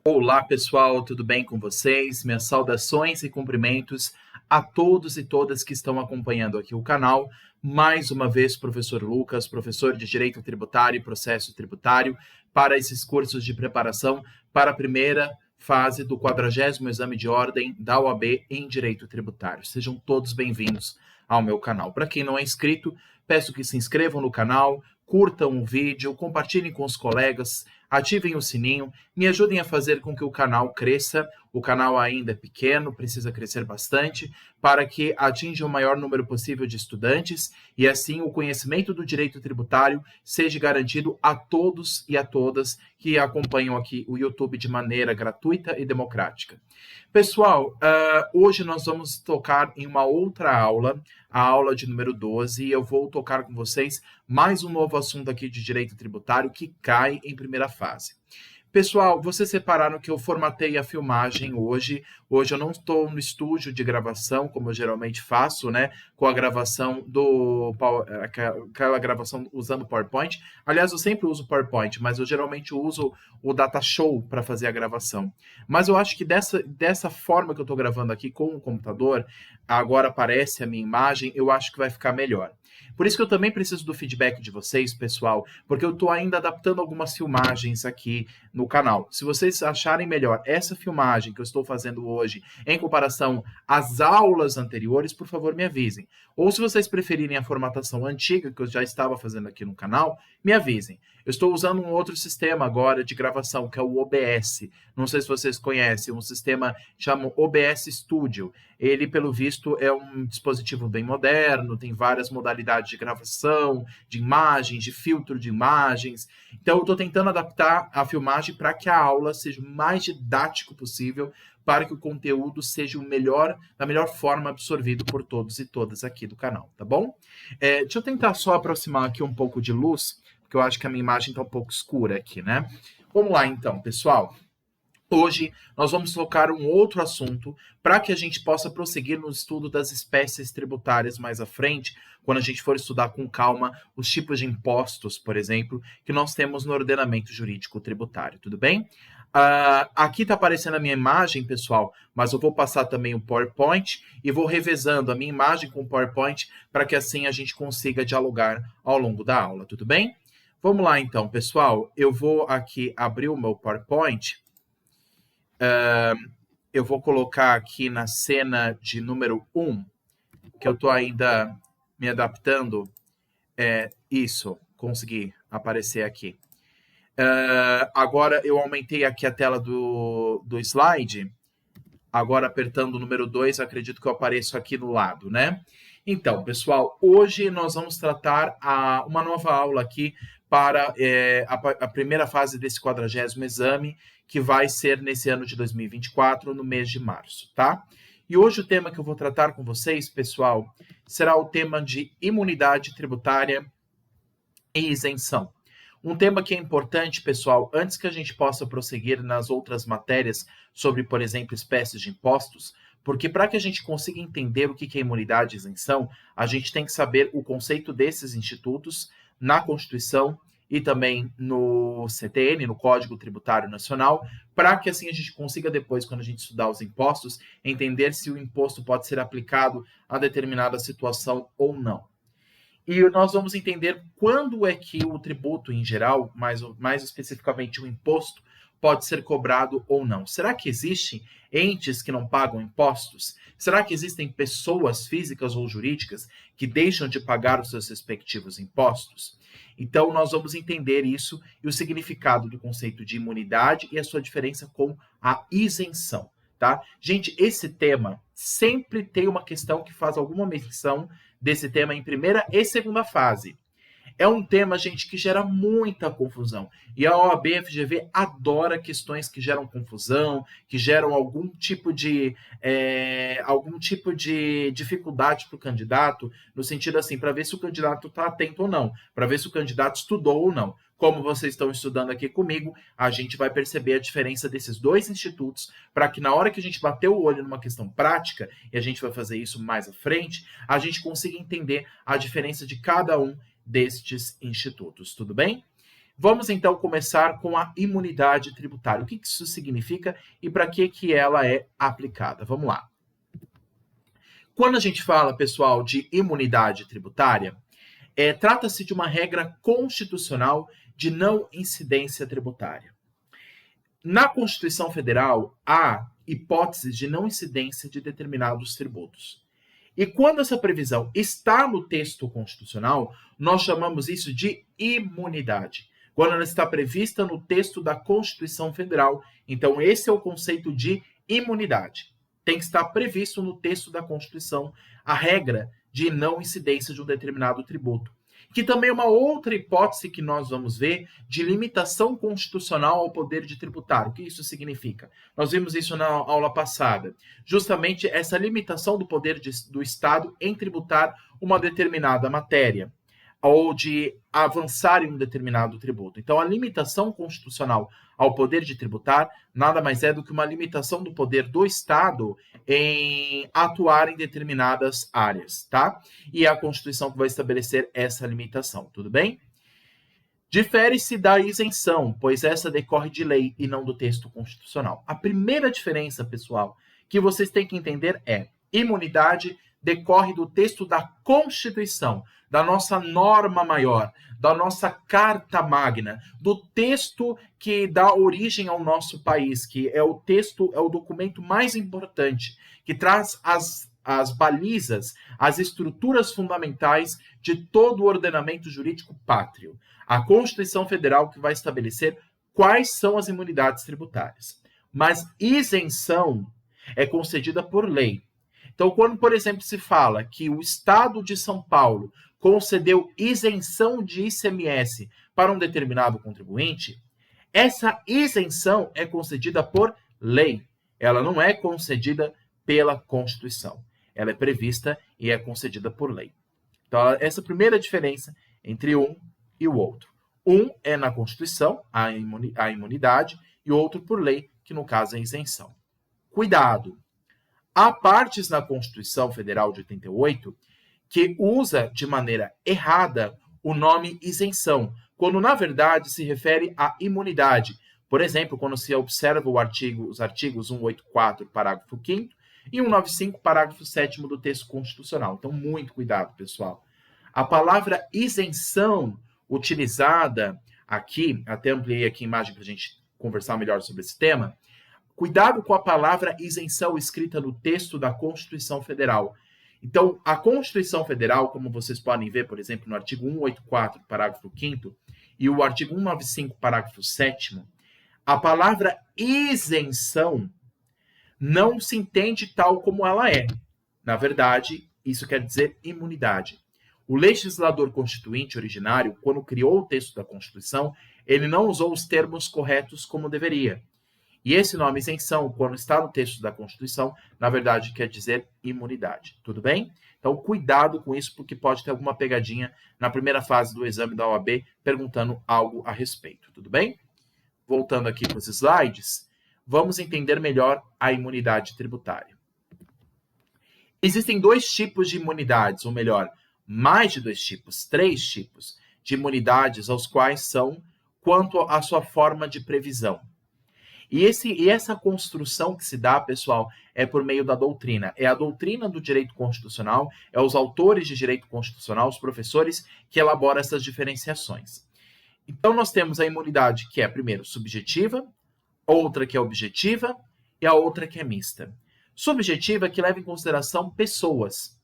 Olá, pessoal, tudo bem com vocês? Minhas saudações e cumprimentos a todos e todas que estão acompanhando aqui o canal. Mais uma vez, professor Lucas, professor de Direito Tributário e Processo Tributário, para esses cursos de preparação para a primeira fase do 40º Exame de Ordem da OAB em Direito Tributário. Sejam todos bem-vindos ao meu canal. Para quem não é inscrito, peço que se inscrevam no canal, curtam o vídeo, compartilhem com os colegas, ativem o sininho, me ajudem a fazer com que o canal cresça. O canal ainda é pequeno, precisa crescer bastante, para que atinja o maior número possível de estudantes e assim o conhecimento do direito tributário seja garantido a todos e a todas que acompanham aqui o YouTube de maneira gratuita e democrática. Pessoal, hoje nós vamos tocar em uma outra aula, a aula de número 12, e eu vou tocar com vocês mais um novo assunto aqui de direito tributário que cai em primeira fase. Pessoal, vocês separaram que eu formatei a filmagem hoje. Hoje eu não estou no estúdio de gravação, como eu geralmente faço, né? Com a gravação aquela gravação usando PowerPoint. Aliás, eu sempre uso PowerPoint, mas eu geralmente uso o DataShow para fazer a gravação. Mas eu acho que dessa forma que eu estou gravando aqui com o computador, agora aparece a minha imagem, eu acho que vai ficar melhor. Por isso que eu também preciso do feedback de vocês, pessoal, porque eu estou ainda adaptando algumas filmagens aqui no canal. Se vocês acharem melhor essa filmagem que eu estou fazendo hoje em comparação às aulas anteriores, por favor, me avisem. Ou se vocês preferirem a formatação antiga que eu já estava fazendo aqui no canal, me avisem. Eu estou usando um outro sistema agora de gravação, que é o OBS. Não sei se vocês conhecem, um sistema que chama OBS Studio. Ele, pelo visto, é um dispositivo bem moderno, tem várias modalidades de gravação, de imagens, de filtro de imagens. Então, eu estou tentando adaptar a filmagem para que a aula seja o mais didático possível, para que o conteúdo seja da melhor forma absorvido por todos e todas aqui do canal, tá bom? Deixa eu tentar só aproximar aqui um pouco de luz, porque eu acho que a minha imagem está um pouco escura aqui, né? Vamos lá, então, pessoal. Hoje nós vamos tocar um outro assunto para que a gente possa prosseguir no estudo das espécies tributárias mais à frente, quando a gente for estudar com calma os tipos de impostos, por exemplo, que nós temos no ordenamento jurídico tributário, tudo bem? Aqui está aparecendo a minha imagem, pessoal, mas eu vou passar também o PowerPoint e vou revezando a minha imagem com o PowerPoint para que assim a gente consiga dialogar ao longo da aula, tudo bem? Vamos lá então, pessoal. Eu vou aqui abrir o meu PowerPoint. Eu vou colocar aqui na cena de número 1, que eu estou ainda me adaptando. Isso, consegui aparecer aqui. Agora eu aumentei aqui a tela do slide. Agora, apertando o número 2, acredito que eu apareço aqui no lado, né? Então, pessoal, hoje nós vamos tratar uma nova aula aqui para a primeira fase desse 40º exame, que vai ser nesse ano de 2024, no mês de março, tá? E hoje o tema que eu vou tratar com vocês, pessoal, será o tema de imunidade tributária e isenção. Um tema que é importante, pessoal, antes que a gente possa prosseguir nas outras matérias sobre, por exemplo, espécies de impostos, porque para que a gente consiga entender o que é imunidade e isenção, a gente tem que saber o conceito desses institutos na Constituição e também no CTN, no Código Tributário Nacional, para que assim a gente consiga depois, quando a gente estudar os impostos, entender se o imposto pode ser aplicado a determinada situação ou não. E nós vamos entender quando é que o tributo em geral, mais especificamente o imposto, pode ser cobrado ou não. Será que existem entes que não pagam impostos? Será que existem pessoas físicas ou jurídicas que deixam de pagar os seus respectivos impostos? Então, nós vamos entender isso e o significado do conceito de imunidade e a sua diferença com a isenção, tá? Gente, esse tema sempre tem uma questão que faz alguma menção desse tema em primeira e segunda fase. É um tema, gente, que gera muita confusão. E a OAB e a FGV adora questões que geram confusão, que geram algum tipo de dificuldade para o candidato, no sentido assim, para ver se o candidato está atento ou não, para ver se o candidato estudou ou não. Como vocês estão estudando aqui comigo, a gente vai perceber a diferença desses dois institutos, para que na hora que a gente bater o olho numa questão prática, e a gente vai fazer isso mais à frente, a gente consiga entender a diferença de cada um destes institutos, tudo bem? Vamos então começar com a imunidade tributária. O que isso significa e para que ela é aplicada? Vamos lá. Quando a gente fala, pessoal, de imunidade tributária, trata-se de uma regra constitucional de não incidência tributária. Na Constituição Federal, há hipóteses de não incidência de determinados tributos. E quando essa previsão está no texto constitucional, nós chamamos isso de imunidade. Quando ela está prevista no texto da Constituição Federal, então esse é o conceito de imunidade. Tem que estar previsto no texto da Constituição a regra de não incidência de um determinado tributo. Que também é uma outra hipótese que nós vamos ver de limitação constitucional ao poder de tributar. O que isso significa? Nós vimos isso na aula passada. Justamente essa limitação do poder do Estado em tributar uma determinada matéria ou de avançar em um determinado tributo. Então, a limitação constitucional ao poder de tributar nada mais é do que uma limitação do poder do Estado em atuar em determinadas áreas, tá? E é a Constituição que vai estabelecer essa limitação, tudo bem? Difere-se da isenção, pois essa decorre de lei e não do texto constitucional. A primeira diferença, pessoal, que vocês têm que entender é: imunidade decorre do texto da Constituição, da nossa norma maior, da nossa Carta Magna, do texto que dá origem ao nosso país, que é o texto, é o documento mais importante, que traz as balizas, as estruturas fundamentais de todo o ordenamento jurídico pátrio. A Constituição Federal que vai estabelecer quais são as imunidades tributárias. Mas isenção é concedida por lei. Então, quando, por exemplo, se fala que o Estado de São Paulo concedeu isenção de ICMS para um determinado contribuinte, essa isenção é concedida por lei. Ela não é concedida pela Constituição. Ela é prevista e é concedida por lei. Então, essa é a primeira diferença entre um e o outro. Um é na Constituição, a imunidade, e o outro por lei, que no caso é a isenção. Cuidado! Há partes na Constituição Federal de 88 que usa de maneira errada o nome isenção, quando na verdade se refere à imunidade. Por exemplo, quando se observa os artigos 184, parágrafo 5º, e 195, parágrafo 7º do texto constitucional. Então, muito cuidado, pessoal. A palavra isenção utilizada aqui, até ampliei aqui a imagem para a gente conversar melhor sobre esse tema. Cuidado com a palavra isenção escrita no texto da Constituição Federal. Então, a Constituição Federal, como vocês podem ver, por exemplo, no artigo 184, parágrafo 5º, e o artigo 195, parágrafo 7º, a palavra isenção não se entende tal como ela é. Na verdade, isso quer dizer imunidade. O legislador constituinte originário, quando criou o texto da Constituição, ele não usou os termos corretos como deveria. E esse nome isenção, quando está no texto da Constituição, na verdade quer dizer imunidade. Tudo bem? Então, cuidado com isso, porque pode ter alguma pegadinha na primeira fase do exame da OAB perguntando algo a respeito. Tudo bem? Voltando aqui para os slides, vamos entender melhor a imunidade tributária. Existem dois tipos de imunidades, ou melhor, mais de dois tipos, 3 tipos de imunidades, aos quais são quanto à sua forma de previsão. E essa construção que se dá, pessoal, é por meio da doutrina. É a doutrina do direito constitucional, é os autores de direito constitucional, os professores, que elaboram essas diferenciações. Então, nós temos a imunidade que é, primeiro, subjetiva, outra que é objetiva e a outra que é mista. Subjetiva, que leva em consideração pessoas.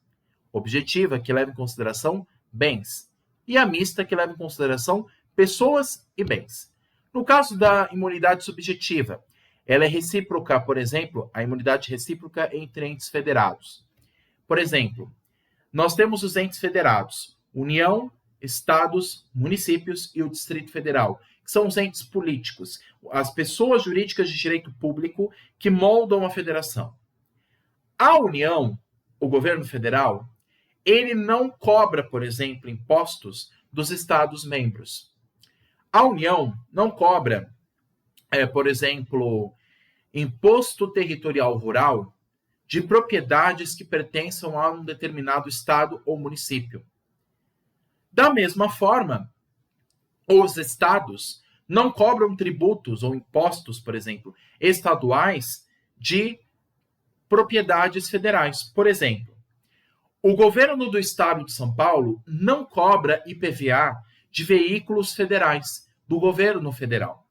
Objetiva, que leva em consideração bens. E a mista, que leva em consideração pessoas e bens. No caso da imunidade subjetiva, ela é recíproca, por exemplo, a imunidade recíproca entre entes federados. Por exemplo, nós temos os entes federados, União, Estados, municípios e o Distrito Federal, que são os entes políticos, as pessoas jurídicas de direito público que moldam a federação. A União, o governo federal, ele não cobra, por exemplo, impostos dos Estados-membros. A União não cobra, por exemplo, imposto territorial rural de propriedades que pertençam a um determinado estado ou município. Da mesma forma, Os estados não cobram tributos ou impostos, por exemplo, estaduais de propriedades federais. Por exemplo, o governo do estado de São Paulo não cobra IPVA de veículos federais do governo federal.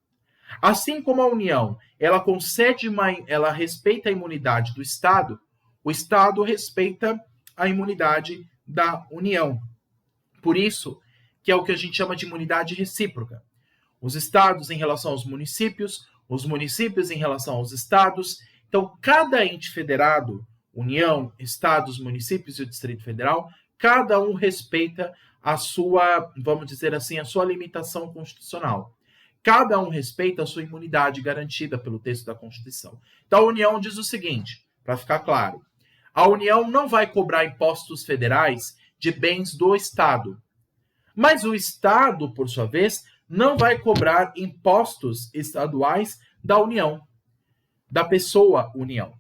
Assim como a União, ela respeita a imunidade do Estado, o Estado respeita a imunidade da União. Por isso, que é o que a gente chama de imunidade recíproca. Os estados em relação aos municípios, os municípios em relação aos estados. Então, cada ente federado, União, estados, municípios e o Distrito Federal, cada um respeita a sua, vamos dizer assim, a sua limitação constitucional. Cada um respeita a sua imunidade garantida pelo texto da Constituição. Então, a União diz o seguinte, para ficar claro, a União não vai cobrar impostos federais de bens do Estado. Mas o Estado, por sua vez, não vai cobrar impostos estaduais da União, da pessoa União.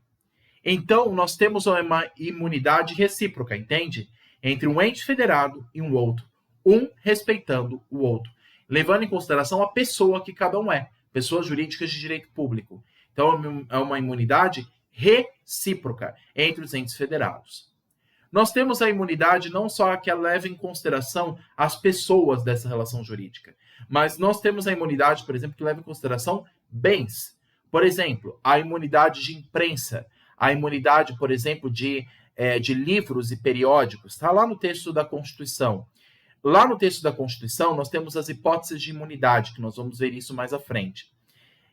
Então, nós temos uma imunidade recíproca, entende? Entre um ente federado e um outro, um respeitando o outro, levando em consideração a pessoa que cada um é, pessoas jurídicas de direito público. Então, é uma imunidade recíproca entre os entes federados. Nós temos a imunidade não só que leva em consideração as pessoas dessa relação jurídica, mas nós temos a imunidade, por exemplo, que leva em consideração bens. Por exemplo, a imunidade de imprensa, a imunidade, por exemplo, de livros e periódicos, está lá no texto da Constituição. Lá no texto da Constituição, nós temos as hipóteses de imunidade, que nós vamos ver isso mais à frente.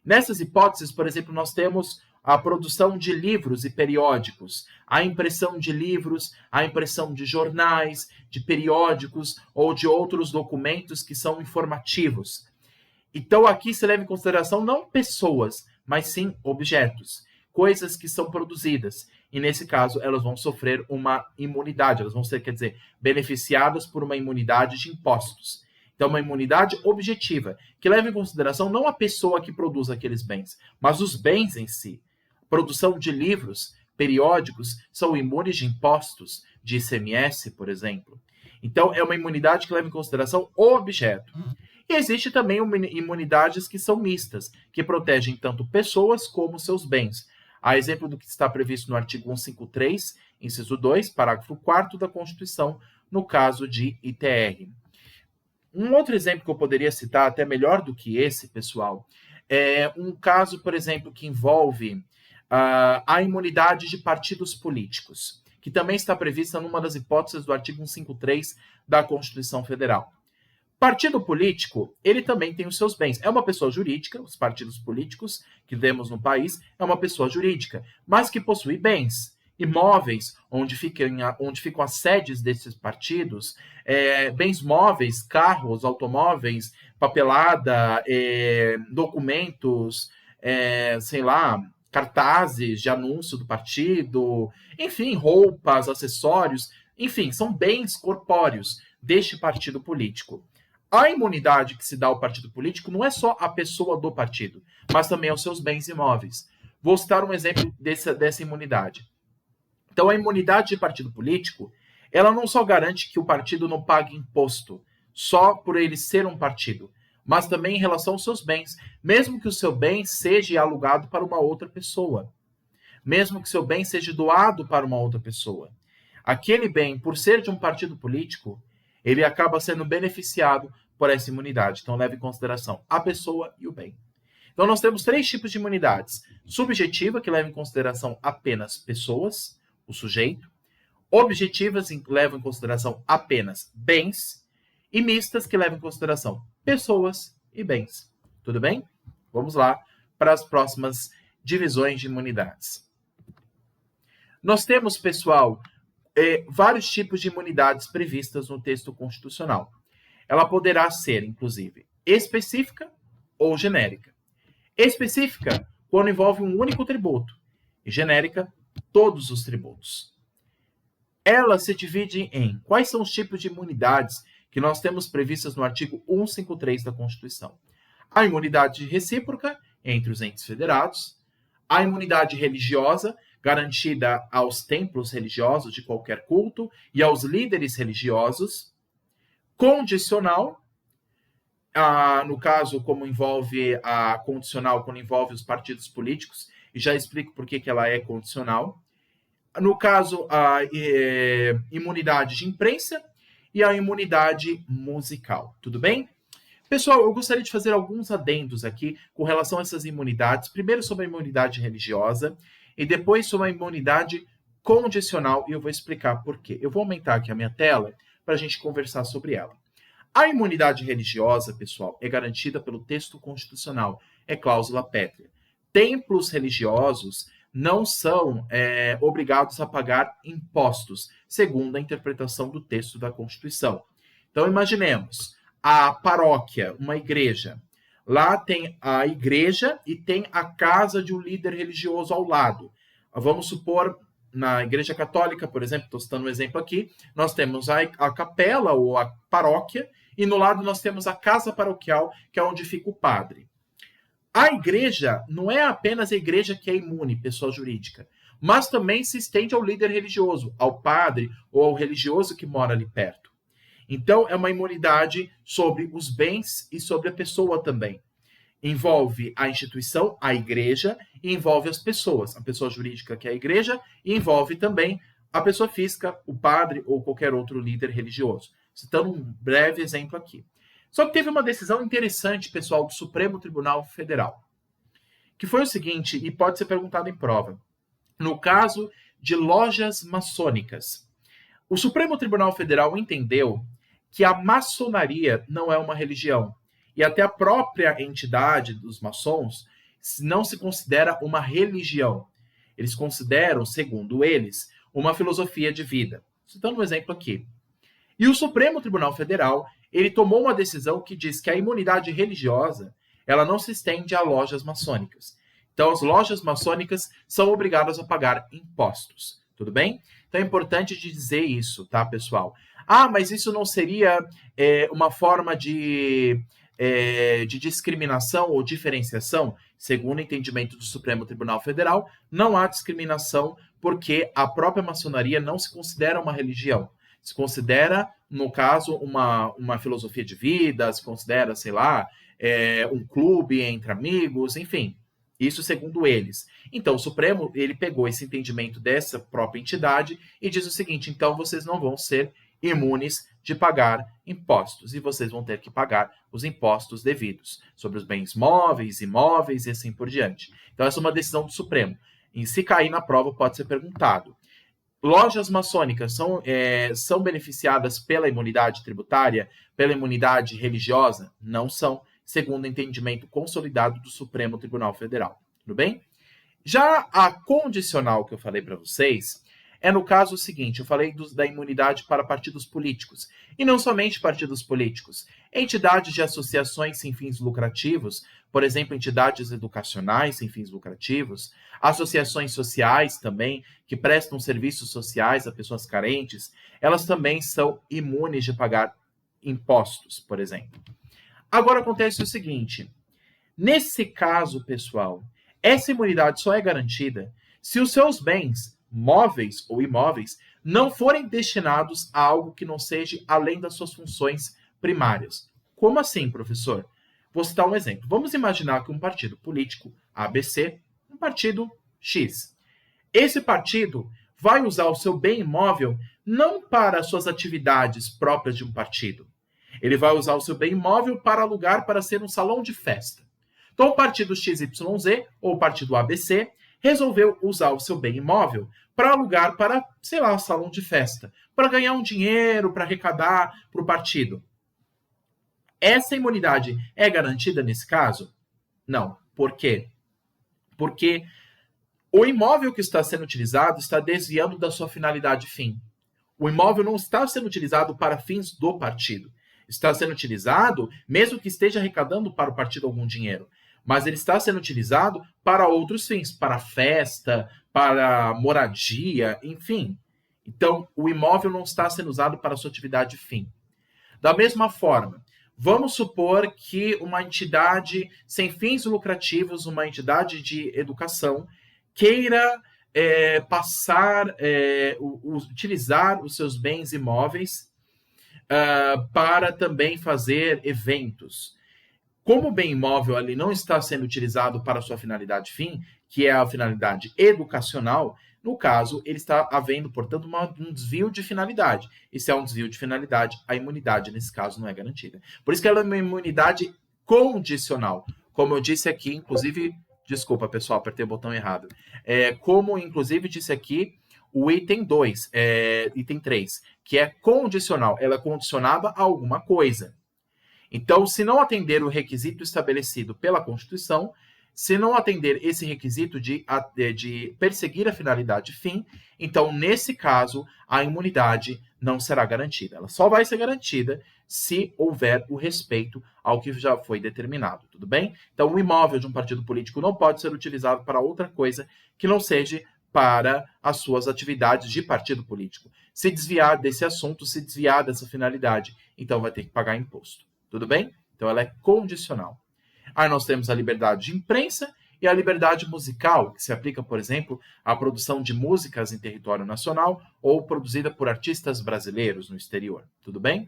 Nessas hipóteses, por exemplo, nós temos a produção de livros e periódicos, a impressão de livros, a impressão de jornais, de periódicos ou de outros documentos que são informativos. Então, aqui se leva em consideração não pessoas, mas sim objetos, coisas que são produzidas. E, nesse caso, elas vão sofrer uma imunidade, elas vão ser, quer dizer, beneficiadas por uma imunidade de impostos. Então, uma imunidade objetiva, que leva em consideração não a pessoa que produz aqueles bens, mas os bens em si. Produção de livros, periódicos, são imunes de impostos, de ICMS, por exemplo. Então, é uma imunidade que leva em consideração o objeto. E existe também imunidades que são mistas, que protegem tanto pessoas como seus bens. A exemplo do que está previsto no artigo 153, inciso 2, parágrafo 4º da Constituição, no caso de ITR. Um outro exemplo que eu poderia citar, até melhor do que esse, pessoal, é um caso, por exemplo, que envolve a imunidade de partidos políticos, que também está prevista numa das hipóteses do artigo 153 da Constituição Federal. Partido político, ele também tem os seus bens. É uma pessoa jurídica, os partidos políticos que temos no país, é uma pessoa jurídica, mas que possui bens, imóveis, onde ficam as sedes desses partidos, bens móveis, carros, automóveis, papelada, documentos, sei lá, cartazes de anúncio do partido, enfim, roupas, acessórios, enfim, são bens corpóreos deste partido político. A imunidade que se dá ao partido político não é só a pessoa do partido, mas também aos seus bens imóveis. Vou citar um exemplo dessa imunidade. Então, a imunidade de partido político, ela não só garante que o partido não pague imposto, só por ele ser um partido, mas também em relação aos seus bens, mesmo que o seu bem seja alugado para uma outra pessoa, mesmo que seu bem seja doado para uma outra pessoa. Aquele bem, por ser de um partido político, ele acaba sendo beneficiado por essa imunidade. Então, leve em consideração a pessoa e o bem. Então, nós temos 3 tipos de imunidades. Subjetiva, que leva em consideração apenas pessoas, o sujeito. Objetivas, que levam em consideração apenas bens. E mistas, que levam em consideração pessoas e bens. Tudo bem? Vamos lá para as próximas divisões de imunidades. Nós temos, pessoal, vários tipos de imunidades previstas no texto constitucional. Ela poderá ser, inclusive, específica ou genérica. Específica, quando envolve um único tributo. E genérica, todos os tributos. Ela se divide em quais são os tipos de imunidades que nós temos previstas no artigo 153 da Constituição. A imunidade recíproca entre os entes federados, a imunidade religiosa, garantida aos templos religiosos de qualquer culto e aos líderes religiosos, condicional No caso, como envolve a condicional, quando envolve os partidos políticos, e já explico por que ela é condicional. No caso, a imunidade de imprensa e a imunidade musical. Tudo bem? Pessoal, eu gostaria de fazer alguns adendos aqui com relação a essas imunidades. Primeiro sobre a imunidade religiosa e depois sobre a imunidade condicional, e eu vou explicar por quê. Eu vou aumentar aqui a minha tela para a gente conversar sobre ela. A imunidade religiosa, pessoal, é garantida pelo texto constitucional, é cláusula pétrea. Templos religiosos não são obrigados a pagar impostos, segundo a interpretação do texto da Constituição. Então, imaginemos, a paróquia, uma igreja. Lá tem a igreja e tem a casa de um líder religioso ao lado. Vamos supor, na igreja católica, por exemplo, estou citando um exemplo aqui, nós temos a capela ou a paróquia, e no lado nós temos a casa paroquial, que é onde fica o padre. A igreja não é apenas a igreja que é imune, pessoa jurídica, mas também se estende ao líder religioso, ao padre ou ao religioso que mora ali perto. Então, é uma imunidade sobre os bens e sobre a pessoa também. Envolve a instituição, a igreja, e envolve as pessoas, a pessoa jurídica que é a igreja, e envolve também a pessoa física, o padre ou qualquer outro líder religioso. Citando um breve exemplo aqui. Só que teve uma decisão interessante, pessoal, do Supremo Tribunal Federal, que foi o seguinte, e pode ser perguntado em prova. No caso de lojas maçônicas, o Supremo Tribunal Federal entendeu que a maçonaria não é uma religião, e até a própria entidade dos maçons não se considera uma religião. Eles consideram, segundo eles, uma filosofia de vida. Citando um exemplo aqui. E o Supremo Tribunal Federal, ele tomou uma decisão que diz que a imunidade religiosa, ela não se estende a lojas maçônicas. Então, as lojas maçônicas são obrigadas a pagar impostos. Tudo bem? Então, é importante dizer isso, tá, pessoal? Mas isso não seria uma forma de discriminação ou diferenciação? Segundo o entendimento do Supremo Tribunal Federal, não há discriminação porque a própria maçonaria não se considera uma religião. Se considera, no caso, uma filosofia de vida, se considera, sei lá, um clube entre amigos, enfim. Isso segundo eles. Então, o Supremo, ele pegou esse entendimento dessa própria entidade e diz o seguinte, então vocês não vão ser imunes de pagar impostos, e vocês vão ter que pagar os impostos devidos sobre os bens móveis, imóveis e assim por diante. Então, essa é uma decisão do Supremo. E se cair na prova, pode ser perguntado. Lojas maçônicas são beneficiadas pela imunidade tributária, pela imunidade religiosa? Não são, segundo o entendimento consolidado do Supremo Tribunal Federal. Tudo bem? Já a condicional que eu falei para vocês é no caso seguinte, eu falei da imunidade para partidos políticos, e não somente partidos políticos, entidades de associações sem fins lucrativos, por exemplo, entidades educacionais sem fins lucrativos, associações sociais também, que prestam serviços sociais a pessoas carentes, elas também são imunes de pagar impostos, por exemplo. Agora acontece o seguinte, nesse caso, pessoal, essa imunidade só é garantida se os seus bens, móveis ou imóveis, não forem destinados a algo que não seja além das suas funções primárias. Como assim, professor? Vou citar um exemplo. Vamos imaginar que um partido político, ABC, um partido X. Esse partido vai usar o seu bem imóvel não para suas atividades próprias de um partido. Ele vai usar o seu bem imóvel para alugar para ser um salão de festa. Então, o partido XYZ, ou o partido ABC, resolveu usar o seu bem imóvel para alugar para, sei lá, um salão de festa, para ganhar um dinheiro, para arrecadar para o partido. Essa imunidade é garantida nesse caso? Não. Por quê? Porque o imóvel que está sendo utilizado está desviando da sua finalidade fim. O imóvel não está sendo utilizado para fins do partido. Está sendo utilizado, mesmo que esteja arrecadando para o partido algum dinheiro, mas ele está sendo utilizado para outros fins, para festa, para moradia, enfim. Então, o imóvel não está sendo usado para a sua atividade fim. Da mesma forma, vamos supor que uma entidade sem fins lucrativos, uma entidade de educação, queira utilizar os seus bens imóveis para também fazer eventos. Como o bem imóvel ali não está sendo utilizado para a sua finalidade fim, que é a finalidade educacional, no caso, ele está havendo, portanto, um desvio de finalidade. E se é um desvio de finalidade, a imunidade, nesse caso, não é garantida. Por isso que ela é uma imunidade condicional. Como eu disse aqui, inclusive, desculpa, pessoal, apertei o botão errado. Como, inclusive, disse aqui o item 2, item 3, que é condicional. Ela é condicionada a alguma coisa. Então, se não atender o requisito estabelecido pela Constituição, se não atender esse requisito de perseguir a finalidade fim, então, nesse caso, a imunidade não será garantida. Ela só vai ser garantida se houver o respeito ao que já foi determinado, tudo bem? Então, o imóvel de um partido político não pode ser utilizado para outra coisa que não seja para as suas atividades de partido político. Se desviar desse assunto, se desviar dessa finalidade, então vai ter que pagar imposto. Tudo bem? Então ela é condicional. Aí nós temos a liberdade de imprensa e a liberdade musical, que se aplica, por exemplo, à produção de músicas em território nacional ou produzida por artistas brasileiros no exterior. Tudo bem?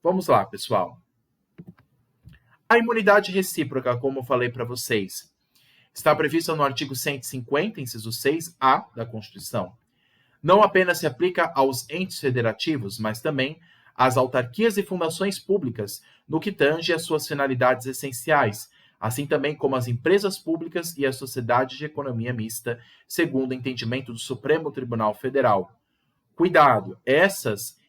Vamos lá, pessoal. A imunidade recíproca, como eu falei para vocês, está prevista no artigo 150, inciso 6A da Constituição. Não apenas se aplica aos entes federativos, mas também às autarquias e fundações públicas, no que tange às suas finalidades essenciais, assim também como às empresas públicas e às sociedades de economia mista, segundo o entendimento do Supremo Tribunal Federal. Cuidado, essas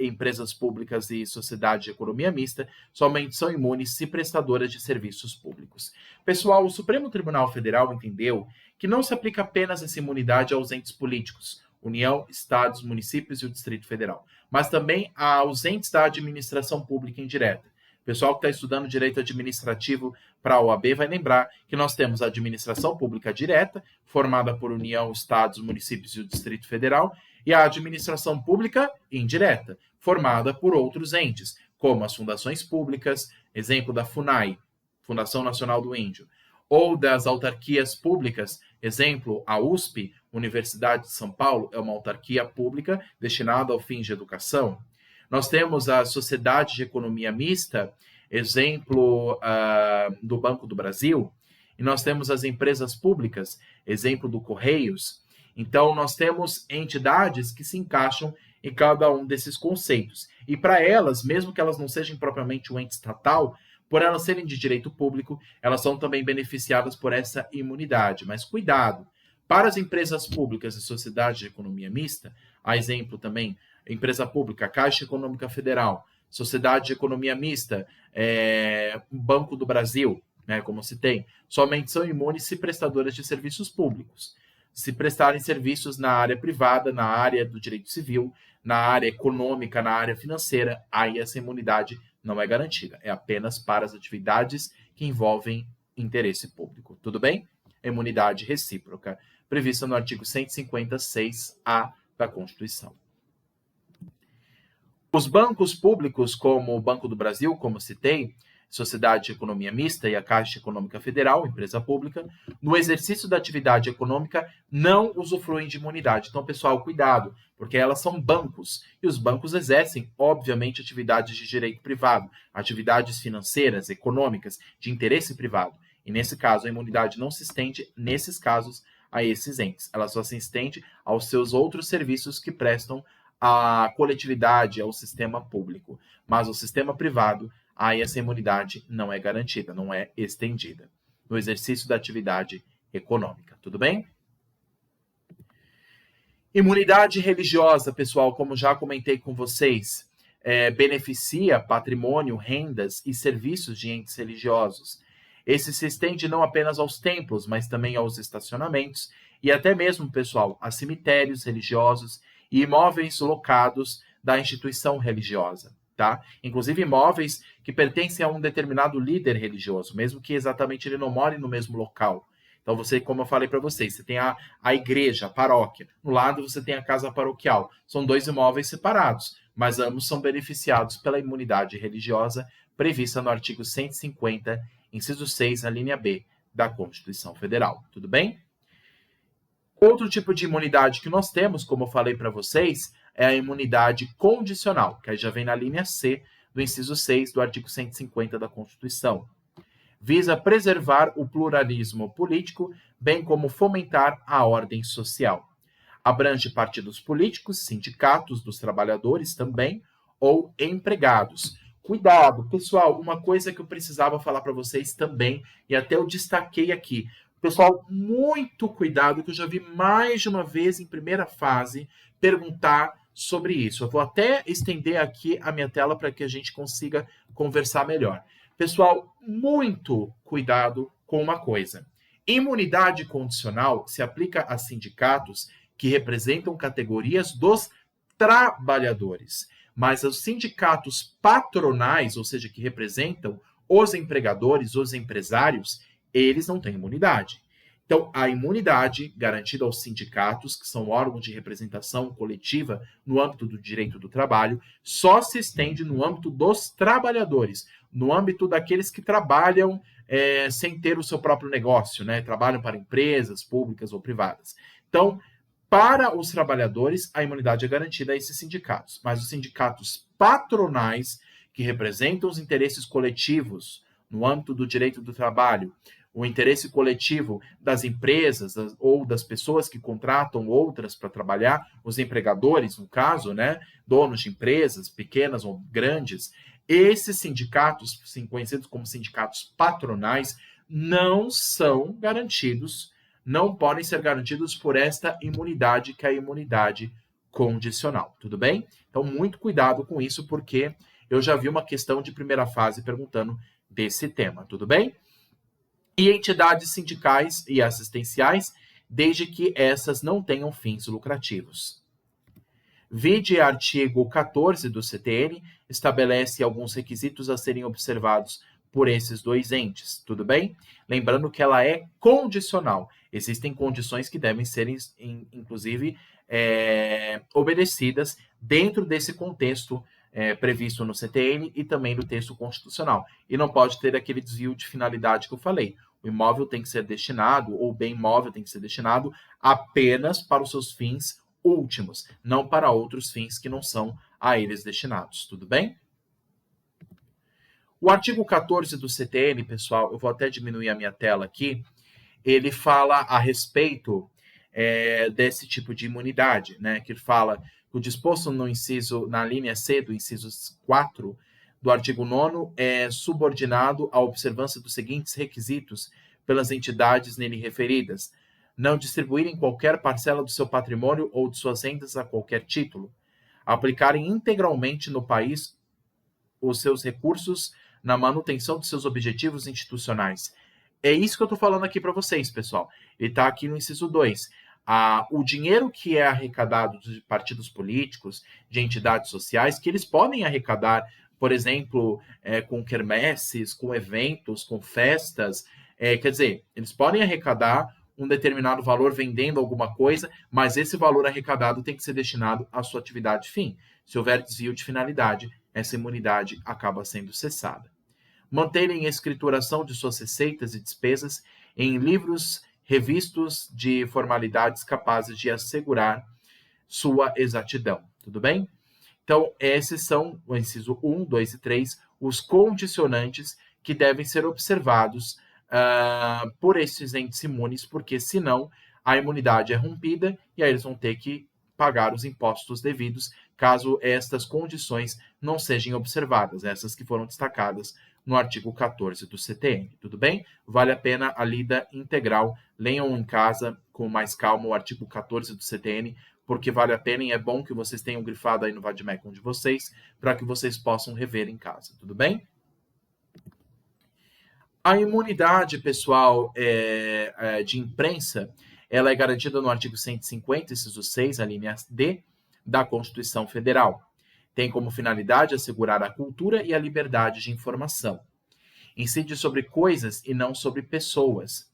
empresas públicas e sociedades de economia mista somente são imunes se prestadoras de serviços públicos. Pessoal, o Supremo Tribunal Federal entendeu que não se aplica apenas essa imunidade aos entes políticos, União, Estados, municípios e o Distrito Federal, mas também aos entes da administração pública indireta. O pessoal que está estudando direito administrativo para a OAB vai lembrar que nós temos a administração pública direta, formada por União, Estados, municípios e o Distrito Federal, e a administração pública indireta, formada por outros entes, como as fundações públicas, exemplo da FUNAI, Fundação Nacional do Índio, ou das autarquias públicas, exemplo, a USP, Universidade de São Paulo, é uma autarquia pública destinada ao fim de educação. Nós temos a Sociedade de Economia Mista, exemplo do Banco do Brasil, e nós temos as empresas públicas, exemplo do Correios. Então, nós temos entidades que se encaixam em cada um desses conceitos. E para elas, mesmo que elas não sejam propriamente um ente estatal, por elas serem de direito público, elas são também beneficiadas por essa imunidade. Mas cuidado, para as empresas públicas e sociedades de economia mista, a exemplo também, empresa pública, Caixa Econômica Federal, Sociedade de Economia Mista, Banco do Brasil, né, como se tem, somente são imunes se prestadoras de serviços públicos. Se prestarem serviços na área privada, na área do direito civil, na área econômica, na área financeira, aí essa imunidade não é garantida. É apenas para as atividades que envolvem interesse público. Tudo bem? Imunidade recíproca, prevista no artigo 156-A da Constituição. Os bancos públicos, como o Banco do Brasil, como citei, Sociedade de Economia Mista e a Caixa Econômica Federal, empresa pública, no exercício da atividade econômica, não usufruem de imunidade. Então, pessoal, cuidado, porque elas são bancos, e os bancos exercem, obviamente, atividades de direito privado, atividades financeiras, econômicas, de interesse privado. E, nesse caso, a imunidade não se estende, nesses casos, a esses entes. Ela só se estende aos seus outros serviços que prestam à coletividade, ao sistema público. Mas o sistema privado, aí essa imunidade não é garantida, não é estendida no exercício da atividade econômica. Tudo bem? Imunidade religiosa, pessoal, como já comentei com vocês, beneficia patrimônio, rendas e serviços de entes religiosos. Esse se estende não apenas aos templos, mas também aos estacionamentos e até mesmo, pessoal, a cemitérios religiosos e imóveis locados da instituição religiosa. Tá? Inclusive imóveis que pertencem a um determinado líder religioso, mesmo que exatamente ele não more no mesmo local. Então, você, como eu falei para vocês, você tem a igreja, a paróquia. No lado, você tem a casa paroquial. São dois imóveis separados, mas ambos são beneficiados pela imunidade religiosa prevista no artigo 150, inciso 6, a linha B da Constituição Federal. Tudo bem? Outro tipo de imunidade que nós temos, como eu falei para vocês, é a imunidade condicional, que aí já vem na linha C do inciso 6 do artigo 150 da Constituição. Visa preservar o pluralismo político, bem como fomentar a ordem social. Abrange partidos políticos, sindicatos dos trabalhadores também, ou empregados. Cuidado, pessoal, uma coisa que eu precisava falar para vocês também, e até eu destaquei aqui. Pessoal, muito cuidado, que eu já vi mais de uma vez em primeira fase perguntar sobre isso. Eu vou até estender aqui a minha tela para que a gente consiga conversar melhor. Pessoal, muito cuidado com uma coisa. Imunidade condicional se aplica a sindicatos que representam categorias dos trabalhadores. Mas os sindicatos patronais, ou seja, que representam os empregadores, os empresários, eles não têm imunidade. Então, a imunidade garantida aos sindicatos, que são órgãos de representação coletiva no âmbito do direito do trabalho, só se estende no âmbito dos trabalhadores, no âmbito daqueles que trabalham sem ter o seu próprio negócio, né? Trabalham para empresas públicas ou privadas. Então, para os trabalhadores, a imunidade é garantida a esses sindicatos, mas os sindicatos patronais, que representam os interesses coletivos no âmbito do direito do trabalho, o interesse coletivo das empresas ou das pessoas que contratam outras para trabalhar, os empregadores, no caso, né, donos de empresas, pequenas ou grandes, esses sindicatos, conhecidos como sindicatos patronais, não são garantidos, não podem ser garantidos por esta imunidade, que é a imunidade condicional, tudo bem? Então, muito cuidado com isso, porque eu já vi uma questão de primeira fase perguntando desse tema, tudo bem? E entidades sindicais e assistenciais, desde que essas não tenham fins lucrativos. Vide artigo 14 do CTN, estabelece alguns requisitos a serem observados por esses dois entes, tudo bem? Lembrando que ela é condicional. Existem condições que devem ser, inclusive, obedecidas dentro desse contexto previsto no CTN e também no texto constitucional. E não pode ter aquele desvio de finalidade que eu falei. O imóvel tem que ser destinado, ou o bem imóvel tem que ser destinado apenas para os seus fins últimos, não para outros fins que não são a eles destinados, tudo bem? O artigo 14 do CTN, pessoal, eu vou até diminuir a minha tela aqui, ele fala a respeito desse tipo de imunidade, né? Que fala que o disposto no inciso, na linha C do inciso 4 do artigo 9º é subordinado à observância dos seguintes requisitos pelas entidades nele referidas: não distribuírem qualquer parcela do seu patrimônio ou de suas rendas a qualquer título, aplicarem integralmente no país os seus recursos na manutenção de seus objetivos institucionais. É isso que eu estou falando aqui para vocês, pessoal. Ele está aqui no inciso 2. O dinheiro que é arrecadado de partidos políticos, de entidades sociais, que eles podem arrecadar, por exemplo, com quermesses, com eventos, com festas, quer dizer, eles podem arrecadar um determinado valor vendendo alguma coisa, mas esse valor arrecadado tem que ser destinado à sua atividade fim. Se houver desvio de finalidade, essa imunidade acaba sendo cessada. Manterem escrituração de suas receitas e despesas em livros revistos de formalidades capazes de assegurar sua exatidão. Tudo bem? Então, esses são, o inciso 1, 2 e 3, os condicionantes que devem ser observados por esses entes imunes, porque senão a imunidade é rompida e aí eles vão ter que pagar os impostos devidos caso estas condições não sejam observadas, essas que foram destacadas no artigo 14 do CTN, tudo bem? Vale a pena a lida integral, leiam em casa com mais calma o artigo 14 do CTN, porque vale a pena e é bom que vocês tenham grifado aí no Vademecum de vocês, para que vocês possam rever em casa, tudo bem? A imunidade, pessoal, de imprensa, ela é garantida no artigo 150, inciso 6, a linha D, da Constituição Federal. Tem como finalidade assegurar a cultura e a liberdade de informação. Incide sobre coisas e não sobre pessoas.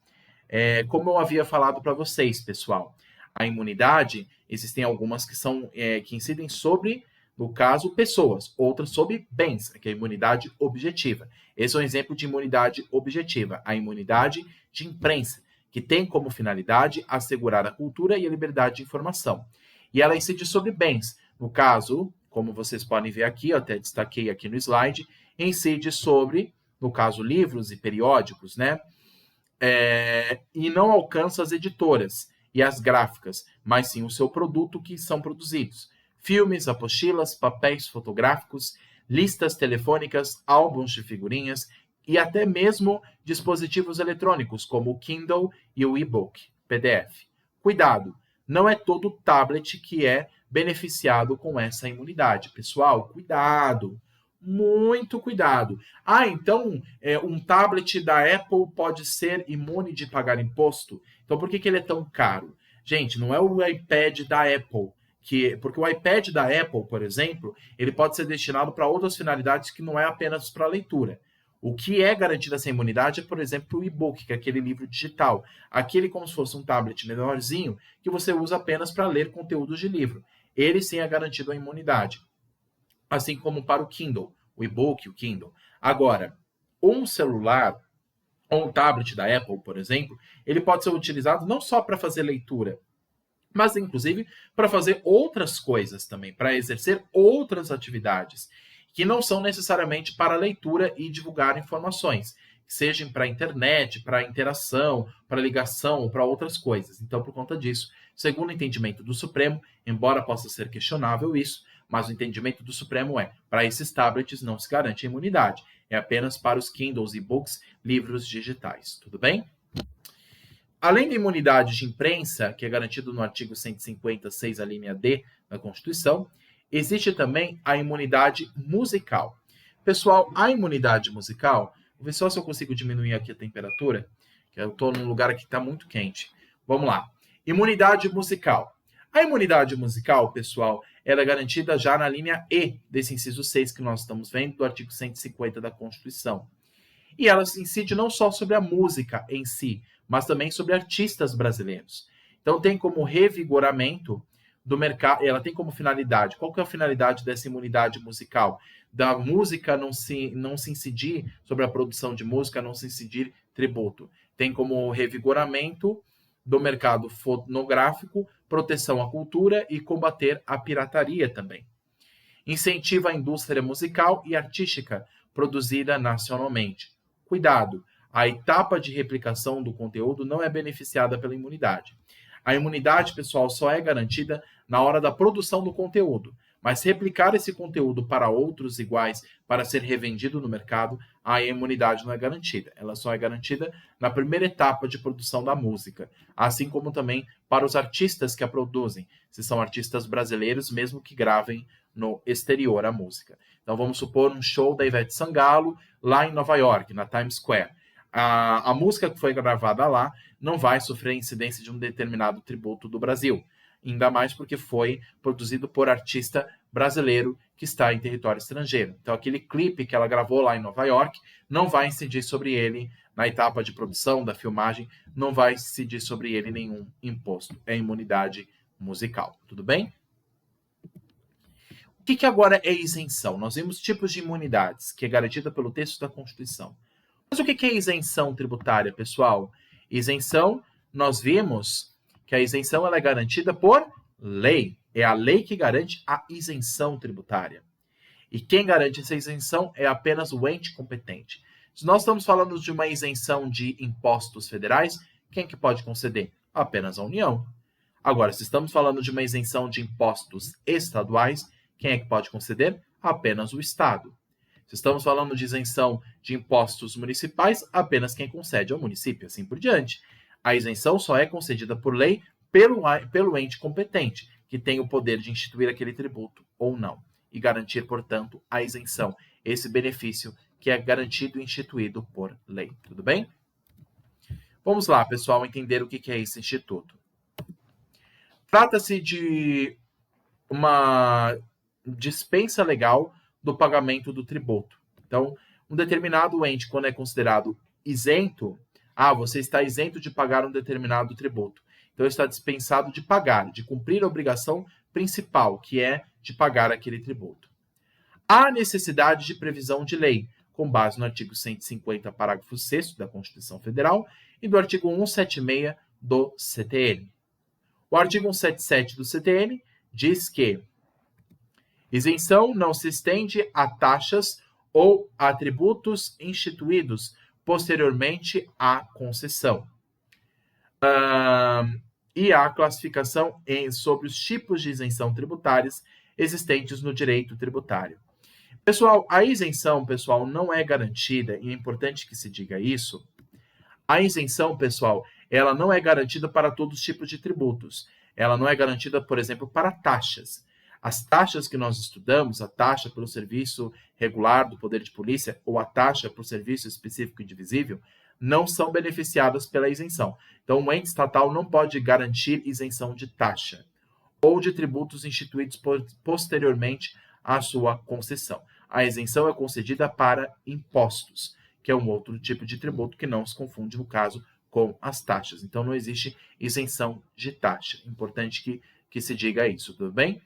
Como eu havia falado para vocês, pessoal, a imunidade, existem algumas que incidem sobre, no caso, pessoas, outras sobre bens, que é a imunidade objetiva. Esse é um exemplo de imunidade objetiva, a imunidade de imprensa, que tem como finalidade assegurar a cultura e a liberdade de informação. E ela incide sobre bens, no caso, como vocês podem ver aqui, eu até destaquei aqui no slide, incide sobre, no caso, livros e periódicos, né? E não alcança as editoras e as gráficas, mas sim o seu produto que são produzidos. Filmes, apostilas, papéis fotográficos, listas telefônicas, álbuns de figurinhas e até mesmo dispositivos eletrônicos, como o Kindle e o e-book, PDF. Cuidado, não é todo tablet que é beneficiado com essa imunidade. Pessoal, cuidado, muito cuidado. Então um tablet da Apple pode ser imune de pagar imposto? Então por que ele é tão caro? Gente, não é o iPad da Apple, porque o iPad da Apple, por exemplo, ele pode ser destinado para outras finalidades que não é apenas para leitura. O que é garantido essa imunidade é, por exemplo, o e-book, que é aquele livro digital. Aquele como se fosse um tablet menorzinho que você usa apenas para ler conteúdos de livro. Ele sim é garantido a imunidade. Assim como para o Kindle, o e-book, o Kindle. Agora, um celular ou um tablet da Apple, por exemplo, ele pode ser utilizado não só para fazer leitura, mas inclusive para fazer outras coisas também, para exercer outras atividades, que não são necessariamente para leitura e divulgar informações, sejam para a internet, para interação, para ligação ou para outras coisas. Então, por conta disso, segundo o entendimento do Supremo, embora possa ser questionável isso, mas o entendimento do Supremo é, para esses tablets não se garante a imunidade, é apenas para os Kindles, e-books, livros digitais, tudo bem? Além da imunidade de imprensa, que é garantido no artigo 156, a linha D da Constituição, existe também a imunidade musical. Pessoal, a imunidade musical, vou ver só se eu consigo diminuir aqui a temperatura, que eu estou num lugar aqui que está muito quente. Vamos lá. Imunidade musical. A imunidade musical, pessoal, ela é garantida já na linha E desse inciso 6 que nós estamos vendo, do artigo 150 da Constituição. E ela incide não só sobre a música em si, mas também sobre artistas brasileiros. Então tem como revigoramento do mercado, ela tem como finalidade, qual que é a finalidade dessa imunidade musical? Da música não se incidir sobre a produção de música, não se incidir tributo. Tem como revigoramento do mercado fonográfico, proteção à cultura e combater a pirataria também. Incentiva a indústria musical e artística produzida nacionalmente. Cuidado, a etapa de replicação do conteúdo não é beneficiada pela imunidade. A imunidade, pessoal, só é garantida na hora da produção do conteúdo, mas replicar esse conteúdo para outros iguais para ser revendido no mercado, a imunidade não é garantida. Ela só é garantida na primeira etapa de produção da música, assim como também para os artistas que a produzem, se são artistas brasileiros, mesmo que gravem no exterior a música. Então vamos supor um show da Ivete Sangalo lá em Nova York, na Times Square. A música que foi gravada lá não vai sofrer incidência de um determinado tributo do Brasil, ainda mais porque foi produzido por artista brasileiro que está em território estrangeiro. Então aquele clipe que ela gravou lá em Nova York não vai incidir sobre ele na etapa de produção da filmagem, não vai incidir sobre ele nenhum imposto. É imunidade musical, tudo bem? O que agora é isenção? Nós vimos tipos de imunidades, que é garantida pelo texto da Constituição. Mas o que é isenção tributária, pessoal? Isenção, nós vimos que a isenção ela é garantida por lei. É a lei que garante a isenção tributária. E quem garante essa isenção é apenas o ente competente. Se nós estamos falando de uma isenção de impostos federais, quem que pode conceder? Apenas a União. Agora, se estamos falando de uma isenção de impostos estaduais, quem é que pode conceder? Apenas o Estado. Se estamos falando de isenção de impostos municipais, apenas quem concede é o município, assim por diante. A isenção só é concedida por lei pelo ente competente, que tem o poder de instituir aquele tributo ou não, e garantir, portanto, a isenção, esse benefício que é garantido e instituído por lei. Tudo bem? Vamos lá, pessoal, entender o que é esse instituto. Trata-se de uma dispensa legal do pagamento do tributo. Então, um determinado ente, quando é considerado isento, você está isento de pagar um determinado tributo. Então, está dispensado de pagar, de cumprir a obrigação principal, que é de pagar aquele tributo. Há necessidade de previsão de lei, com base no artigo 150, parágrafo 6º da Constituição Federal e do artigo 176 do CTN. O artigo 177 do CTN diz que Isenção não se estende a taxas ou a tributos instituídos posteriormente à concessão. E a classificação sobre os tipos de isenção tributárias existentes no direito tributário. Pessoal, a isenção, pessoal, não é garantida, e é importante que se diga isso. A isenção, pessoal, ela não é garantida para todos os tipos de tributos. Ela não é garantida, por exemplo, para taxas. As taxas que nós estudamos, a taxa pelo serviço regular do poder de polícia ou a taxa por serviço específico e indivisível, não são beneficiadas pela isenção. Então, o ente estatal não pode garantir isenção de taxa ou de tributos instituídos posteriormente à sua concessão. A isenção é concedida para impostos, que é um outro tipo de tributo que não se confunde, no caso, com as taxas. Então, não existe isenção de taxa. Importante que se diga isso, tudo bem?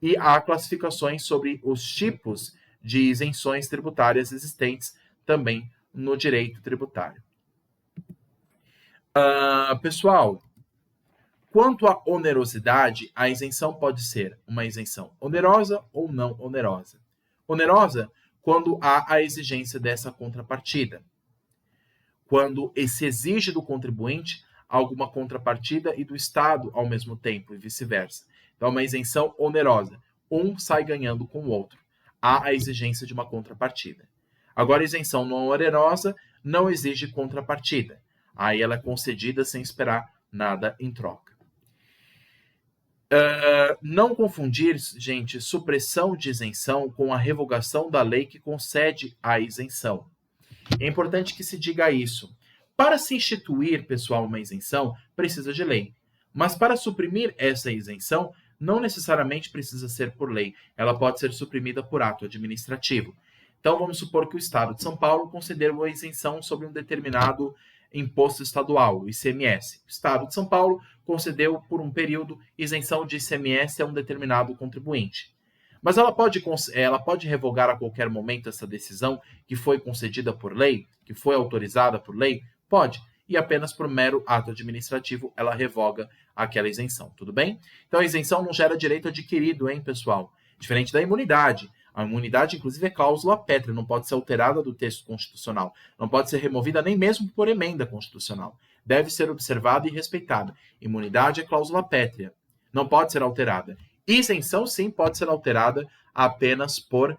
E há classificações sobre os tipos de isenções tributárias existentes também no direito tributário. Pessoal, quanto à onerosidade, a isenção pode ser uma isenção onerosa ou não onerosa. Onerosa quando há a exigência dessa contrapartida. Quando se exige do contribuinte alguma contrapartida e do Estado ao mesmo tempo, e vice-versa. Então, é uma isenção onerosa. Um sai ganhando com o outro. Há a exigência de uma contrapartida. Agora, a isenção não onerosa não exige contrapartida. Aí ela é concedida sem esperar nada em troca. Não confundir, gente, supressão de isenção com a revogação da lei que concede a isenção. É importante que se diga isso. Para se instituir, pessoal, uma isenção, precisa de lei. Mas para suprimir essa isenção, não necessariamente precisa ser por lei. Ela pode ser suprimida por ato administrativo. Então, vamos supor que o Estado de São Paulo concedeu uma isenção sobre um determinado imposto estadual, o ICMS. O Estado de São Paulo concedeu, por um período, isenção de ICMS a um determinado contribuinte. Mas ela pode revogar a qualquer momento essa decisão que foi concedida por lei, que foi autorizada por lei? Pode. E apenas por mero ato administrativo ela revoga aquela isenção, tudo bem? Então a isenção não gera direito adquirido, hein, pessoal? Diferente da imunidade. A imunidade, inclusive, é cláusula pétrea, não pode ser alterada do texto constitucional, não pode ser removida nem mesmo por emenda constitucional. Deve ser observada e respeitada. Imunidade é cláusula pétrea, não pode ser alterada. Isenção, sim, pode ser alterada apenas por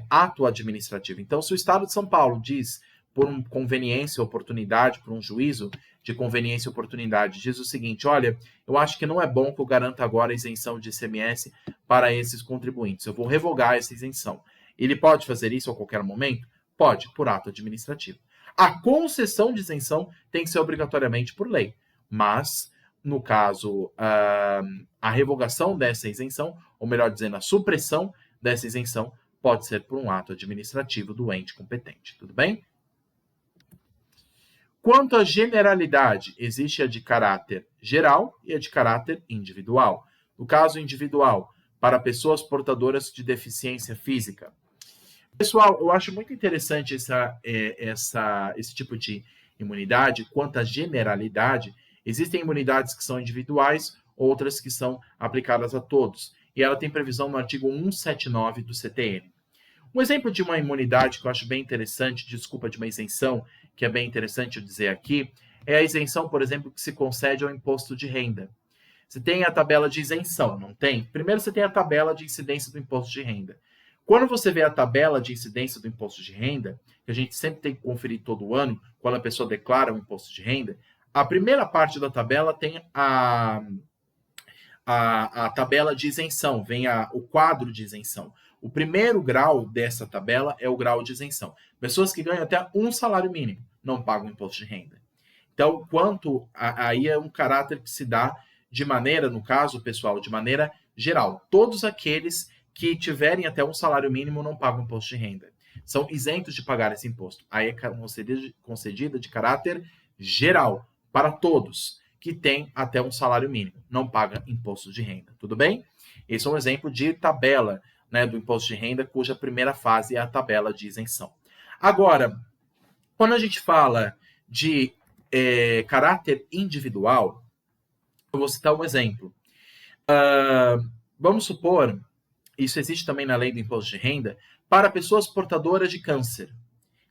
ato administrativo. Então, se o Estado de São Paulo diz, por conveniência ou oportunidade, por um juízo de conveniência e oportunidade, diz o seguinte: olha, eu acho que não é bom que eu garanta agora a isenção de ICMS para esses contribuintes. Eu vou revogar essa isenção. Ele pode fazer isso a qualquer momento? Pode, por ato administrativo. A concessão de isenção tem que ser obrigatoriamente por lei, mas, no caso, a revogação dessa isenção, ou melhor dizendo, a supressão dessa isenção, pode ser por um ato administrativo do ente competente. Tudo bem? Quanto à generalidade, existe a de caráter geral e a de caráter individual. No caso individual, para pessoas portadoras de deficiência física. Pessoal, eu acho muito interessante esse tipo de imunidade. Quanto à generalidade, existem imunidades que são individuais, outras que são aplicadas a todos. E ela tem previsão no artigo 179 do CTN. Um exemplo de uma imunidade que eu acho bem interessante, desculpa, de uma isenção, que é bem interessante eu dizer aqui, é a isenção, por exemplo, que se concede ao imposto de renda. Você tem a tabela de isenção, não tem? Primeiro você tem a tabela de incidência do imposto de renda. Quando você vê a tabela de incidência do imposto de renda, que a gente sempre tem que conferir todo ano, quando a pessoa declara o imposto de renda, a primeira parte da tabela tem a tabela de isenção, vem o quadro de isenção. O primeiro grau dessa tabela é o grau de isenção. Pessoas que ganham até um salário mínimo não pagam imposto de renda. Então, aí é um caráter que se dá de maneira, no caso, pessoal, de maneira geral. Todos aqueles que tiverem até um salário mínimo não pagam imposto de renda. São isentos de pagar esse imposto. Aí é concedida de caráter geral para todos que têm até um salário mínimo. Não paga imposto de renda. Tudo bem? Esse é um exemplo de tabela, né, do imposto de renda, cuja primeira fase é a tabela de isenção. Agora, quando a gente fala de caráter individual, eu vou citar um exemplo. Vamos supor, isso existe também na lei do imposto de renda, para pessoas portadoras de câncer.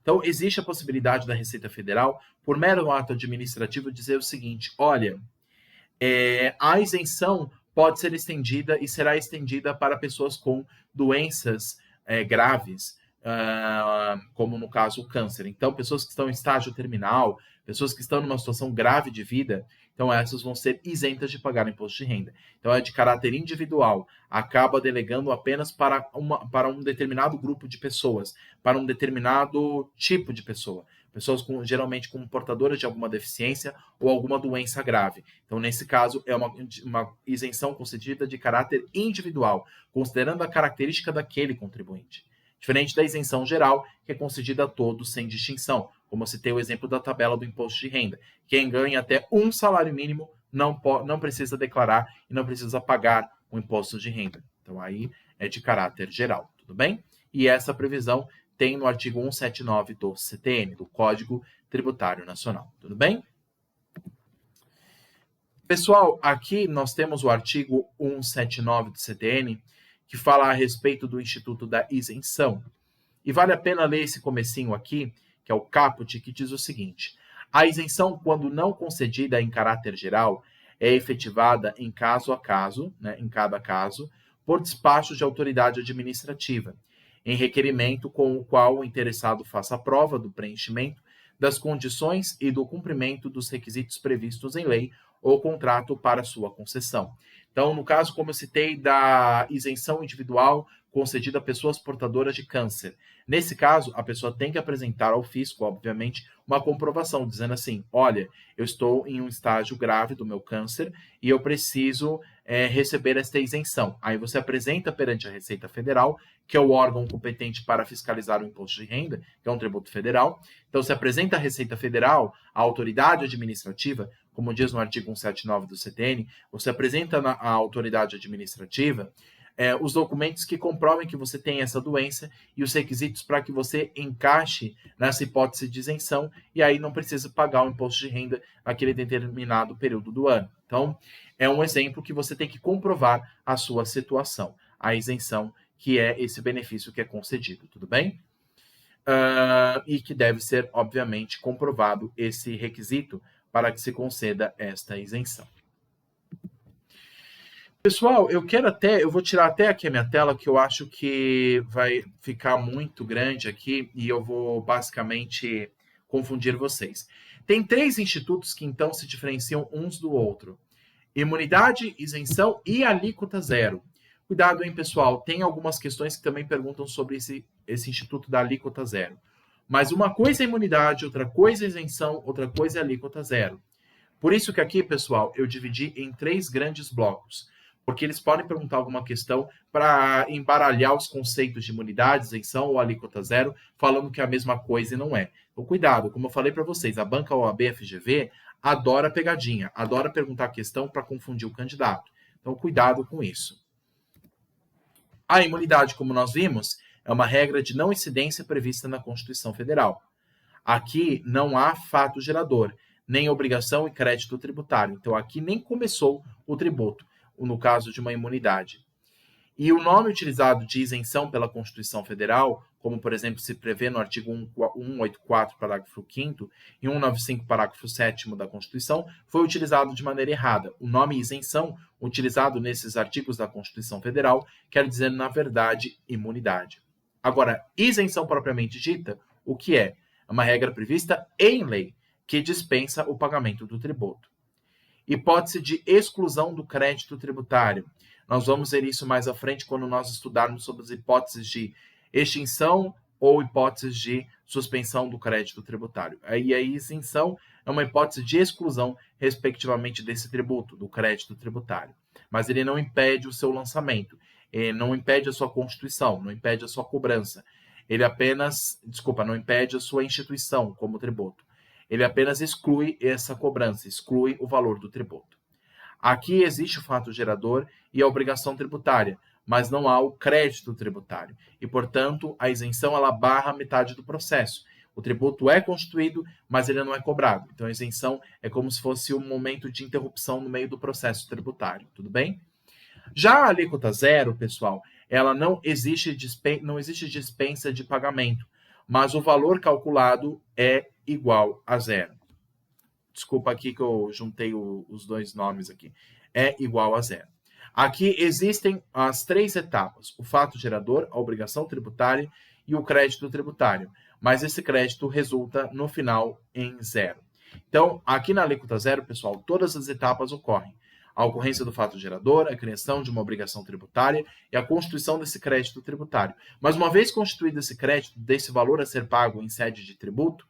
Então, existe a possibilidade da Receita Federal, por mero ato administrativo, dizer o seguinte: olha, a isenção pode ser estendida e será estendida para pessoas com doenças graves, como no caso o câncer. Então, pessoas que estão em estágio terminal, pessoas que estão numa situação grave de vida, então essas vão ser isentas de pagar imposto de renda. Então, é de caráter individual, acaba delegando apenas para um determinado grupo de pessoas, para um determinado tipo de pessoa. Pessoas geralmente com portadoras de alguma deficiência ou alguma doença grave. Então, nesse caso, é uma isenção concedida de caráter individual, considerando a característica daquele contribuinte. Diferente da isenção geral, que é concedida a todos sem distinção, como eu citei o exemplo da tabela do imposto de renda. Quem ganha até um salário mínimo não precisa declarar e não precisa pagar o imposto de renda. Então, aí é de caráter geral, tudo bem? E essa previsão tem no artigo 179 do CTN, do Código Tributário Nacional, tudo bem? Pessoal, aqui nós temos o artigo 179 do CTN, que fala a respeito do Instituto da Isenção. E vale a pena ler esse comecinho aqui, que é o caput, que diz o seguinte: a isenção, quando não concedida em caráter geral, é efetivada em caso a caso, em cada caso, por despacho de autoridade administrativa, em requerimento com o qual o interessado faça a prova do preenchimento das condições e do cumprimento dos requisitos previstos em lei ou contrato para sua concessão. Então, no caso, como eu citei, da isenção individual concedida a pessoas portadoras de câncer. Nesse caso, a pessoa tem que apresentar ao fisco, obviamente, uma comprovação, dizendo assim: olha, eu estou em um estágio grave do meu câncer e eu preciso receber esta isenção. Aí você apresenta perante a Receita Federal, que é o órgão competente para fiscalizar o imposto de renda, que é um tributo federal. Então, você apresenta a Receita Federal, a autoridade administrativa, como diz no artigo 179 do CTN, você apresenta à autoridade administrativa os documentos que comprovem que você tem essa doença e os requisitos para que você encaixe nessa hipótese de isenção e aí não precisa pagar o imposto de renda naquele determinado período do ano. Então, é um exemplo que você tem que comprovar a sua situação, a isenção, que é esse benefício que é concedido, tudo bem? E que deve ser, obviamente, comprovado esse requisito para que se conceda esta isenção. Pessoal, eu vou tirar até aqui a minha tela, que eu acho que vai ficar muito grande aqui e eu vou basicamente confundir vocês. Tem 3 institutos que então se diferenciam uns do outro: imunidade, isenção e alíquota zero. Cuidado, hein, pessoal? Tem algumas questões que também perguntam sobre esse instituto da alíquota zero. Mas uma coisa é imunidade, outra coisa é isenção, outra coisa é alíquota zero. Por isso que aqui, pessoal, eu dividi em 3 grandes blocos, porque eles podem perguntar alguma questão para embaralhar os conceitos de imunidade, isenção ou alíquota zero, falando que é a mesma coisa e não é. Então, cuidado, como eu falei para vocês, a banca OAB FGV adora pegadinha, adora perguntar questão para confundir o candidato. Então, cuidado com isso. A imunidade, como nós vimos, é uma regra de não incidência prevista na Constituição Federal. Aqui não há fato gerador, nem obrigação e crédito tributário. Então, aqui nem começou o tributo, no caso de uma imunidade. E o nome utilizado de isenção pela Constituição Federal, como, por exemplo, se prevê no artigo 184, parágrafo 5º, e 195, parágrafo 7º da Constituição, foi utilizado de maneira errada. O nome isenção, utilizado nesses artigos da Constituição Federal, quer dizer, na verdade, imunidade. Agora, isenção propriamente dita, o que é? É uma regra prevista em lei, que dispensa o pagamento do tributo. Hipótese de exclusão do crédito tributário. Nós vamos ver isso mais à frente quando nós estudarmos sobre as hipóteses de extinção ou hipóteses de suspensão do crédito tributário. Aí a isenção é uma hipótese de exclusão, respectivamente, desse tributo, do crédito tributário. Mas ele não impede o seu lançamento, não impede a sua constituição, não impede a sua cobrança. Ele apenas, não impede a sua instituição como tributo. Ele apenas exclui essa cobrança, exclui o valor do tributo. Aqui existe o fato gerador e a obrigação tributária, mas não há o crédito tributário. E, portanto, a isenção ela barra metade do processo. O tributo é constituído, mas ele não é cobrado. Então, a isenção é como se fosse um momento de interrupção no meio do processo tributário. Tudo bem? Já a alíquota zero, pessoal, ela não existe dispensa de pagamento, mas o valor calculado é igual a zero. Desculpa aqui que eu juntei os dois nomes aqui. É igual a zero. Aqui existem as 3 etapas: o fato gerador, a obrigação tributária e o crédito tributário. Mas esse crédito resulta no final em zero. Então, aqui na alíquota zero, pessoal, todas as etapas ocorrem: a ocorrência do fato gerador, a criação de uma obrigação tributária e a constituição desse crédito tributário. Mas uma vez constituído esse crédito, desse valor a ser pago em sede de tributo,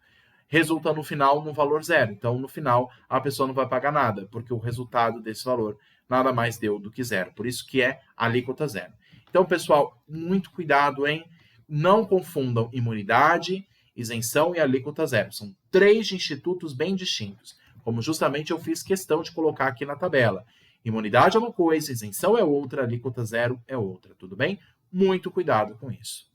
resulta no final no valor zero. Então, no final, a pessoa não vai pagar nada, porque o resultado desse valor nada mais deu do que zero. Por isso que é alíquota zero. Então, pessoal, muito cuidado, hein? Não confundam imunidade, isenção e alíquota zero. São 3 institutos bem distintos, como justamente eu fiz questão de colocar aqui na tabela. Imunidade é uma coisa, isenção é outra, alíquota zero é outra, tudo bem? Muito cuidado com isso.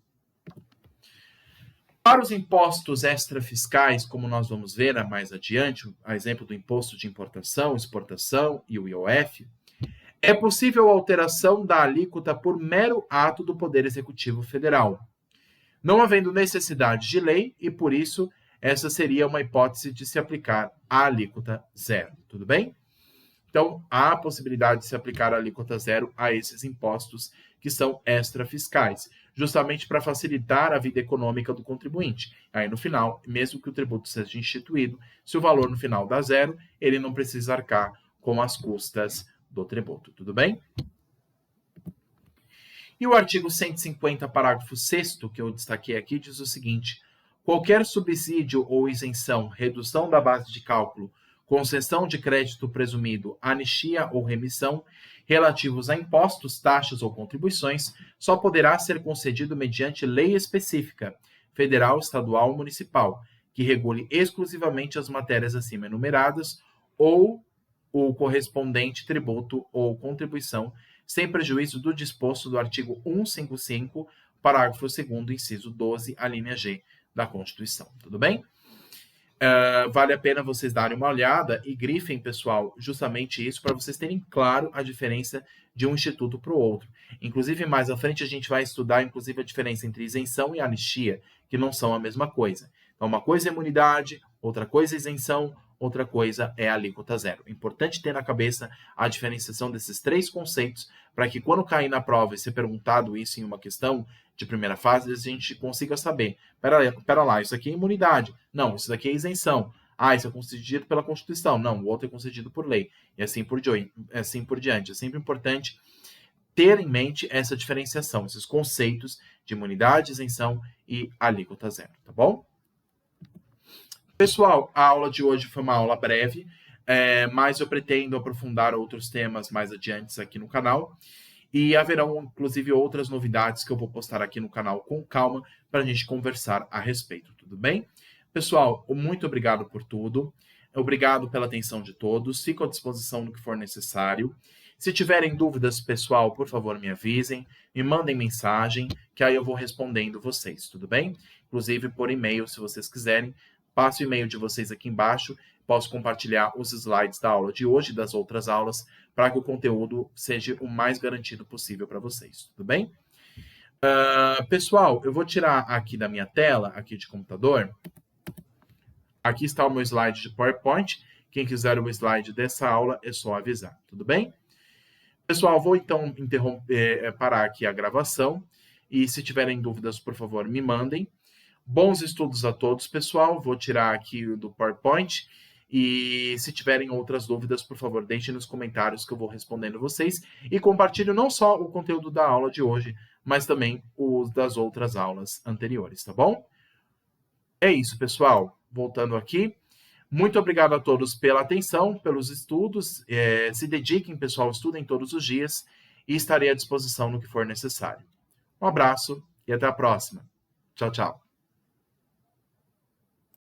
Para os impostos extrafiscais, como nós vamos ver mais adiante, a exemplo do imposto de importação, exportação e o IOF, é possível a alteração da alíquota por mero ato do Poder Executivo Federal, não havendo necessidade de lei e, por isso, essa seria uma hipótese de se aplicar a alíquota zero, tudo bem? Então, há a possibilidade de se aplicar a alíquota zero a esses impostos que são extrafiscais, justamente para facilitar a vida econômica do contribuinte. Aí, no final, mesmo que o tributo seja instituído, se o valor no final dá zero, ele não precisa arcar com as custas do tributo, tudo bem? E o artigo 150, parágrafo 6º, que eu destaquei aqui, diz o seguinte: qualquer subsídio ou isenção, redução da base de cálculo, concessão de crédito presumido, anistia ou remissão, relativos a impostos, taxas ou contribuições, só poderá ser concedido mediante lei específica, federal, estadual ou municipal, que regule exclusivamente as matérias acima enumeradas ou o correspondente tributo ou contribuição, sem prejuízo do disposto do artigo 155, parágrafo 2º, inciso 12, a linha G da Constituição. Tudo bem? Vale a pena vocês darem uma olhada e grifem, pessoal, justamente isso, para vocês terem claro a diferença de um instituto para o outro. Inclusive, mais à frente, a gente vai estudar, inclusive, a diferença entre isenção e anistia, que não são a mesma coisa. Então, uma coisa é imunidade, outra coisa é isenção, outra coisa é a alíquota zero. É importante ter na cabeça a diferenciação desses 3 conceitos, para que quando cair na prova e ser perguntado isso em uma questão de primeira fase, a gente consiga saber. Pera lá, isso aqui é imunidade. Não, isso daqui é isenção. Isso é concedido pela Constituição. Não, o outro é concedido por lei. E assim por diante. É sempre importante ter em mente essa diferenciação, esses conceitos de imunidade, isenção e alíquota zero, tá bom? Pessoal, a aula de hoje foi uma aula breve, mas eu pretendo aprofundar outros temas mais adiante aqui no canal. E haverão, inclusive, outras novidades que eu vou postar aqui no canal com calma para a gente conversar a respeito, tudo bem? Pessoal, muito obrigado por tudo. Obrigado pela atenção de todos. Fico à disposição no que for necessário. Se tiverem dúvidas, pessoal, por favor, me avisem. Me mandem mensagem, que aí eu vou respondendo vocês, tudo bem? Inclusive por e-mail, se vocês quiserem. Passo o e-mail de vocês aqui embaixo. Posso compartilhar os slides da aula de hoje e das outras aulas para que o conteúdo seja o mais garantido possível para vocês, tudo bem? Pessoal, eu vou tirar aqui da minha tela, aqui de computador. Aqui está o meu slide de PowerPoint. Quem quiser o slide dessa aula, é só avisar, tudo bem? Pessoal, vou então parar aqui a gravação. E se tiverem dúvidas, por favor, me mandem. Bons estudos a todos, pessoal. Vou tirar aqui do PowerPoint. E se tiverem outras dúvidas, por favor, deixem nos comentários que eu vou respondendo vocês. E compartilhe não só o conteúdo da aula de hoje, mas também os das outras aulas anteriores, tá bom? É isso, pessoal. Voltando aqui. Muito obrigado a todos pela atenção, pelos estudos. Se dediquem, pessoal, estudem todos os dias e estarei à disposição no que for necessário. Um abraço e até a próxima. Tchau, tchau.